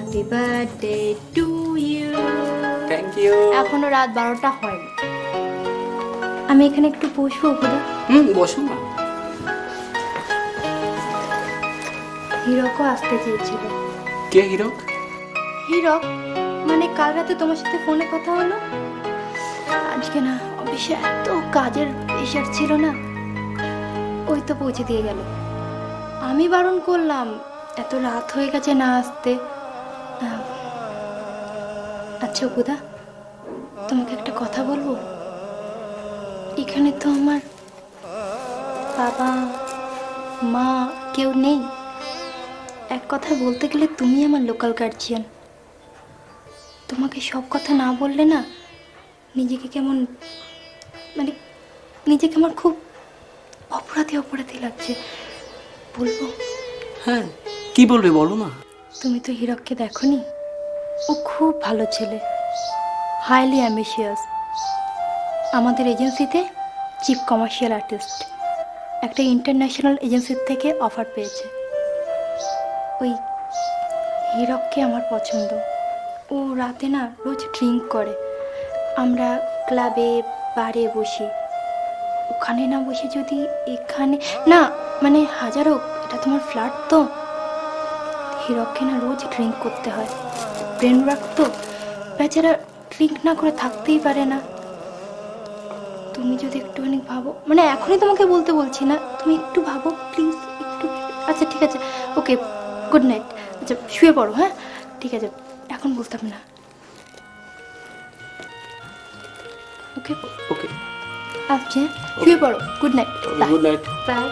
Happy birthday to you. Thank you. এখনো রাত 12টা হয়নি। আমি এখানে একটু বসবো বুধা? বসো না। হিরকও আসতে চেয়েছিল। কে হিরক? হিরক মানে কাল রাতে তোমার সাথে ফোনে কথা হলো। আজকে না অফিসে এত কাজের প্রেশার ছিল না, ওই তো পৌঁছে দিয়ে গেল। আমি বারণ করলাম এত রাত হয়ে গেছে না আসতে। আচ্ছা বুধা, তোমাকে একটা কথা বলবো। এখানে তো আমার বাবা মা কেউ নেই। এক কথায় বলতে গেলে তুমি আমার লোকাল গার্জিয়ান। তোমাকে সব কথা না বললে না নিজেকে কেমন মানে নিজেকে আমার খুব অপরাধী অপরাধী লাগছে। বলবো? হ্যাঁ, কি বলবে বলো না। তুমি তো হিরককে দেখোনি? ও খুব ভালো ছেলে, হাইলি অ্যাম্বিশিয়াস। আমাদের এজেন্সিতে চিফ কমার্শিয়াল আর্টিস্ট, একটা ইন্টারন্যাশনাল এজেন্সির থেকে অফার পেয়েছে। ওই হিরককে আমার পছন্দ। ও রাতে না রোজ ড্রিঙ্ক করে। আমরা ক্লাবে বারে বসি, ওখানে না বসে যদি এখানে না মানে হাজারো, এটা তোমার ফ্ল্যাট তো, হিরককে না রোজ ড্রিঙ্ক করতে হয়। ব্রেন ওয়ার্ক তো, বেচারা ড্রিঙ্ক না করে থাকতেই পারে না। তুমি যদি একটুখানি ভাবো, মানে এখনই তোমাকে বলতে বলছি না, তুমি একটু ভাবো প্লিজ, একটু। আচ্ছা ঠিক আছে, ওকে, গুড নাইট। আচ্ছা শুয়ে পড়ো, হ্যাঁ ঠিক আছে, এখন বলতাম না। ওকে ওকে, আচ্ছা শুয়ে পড়ো, good night. Good night. By.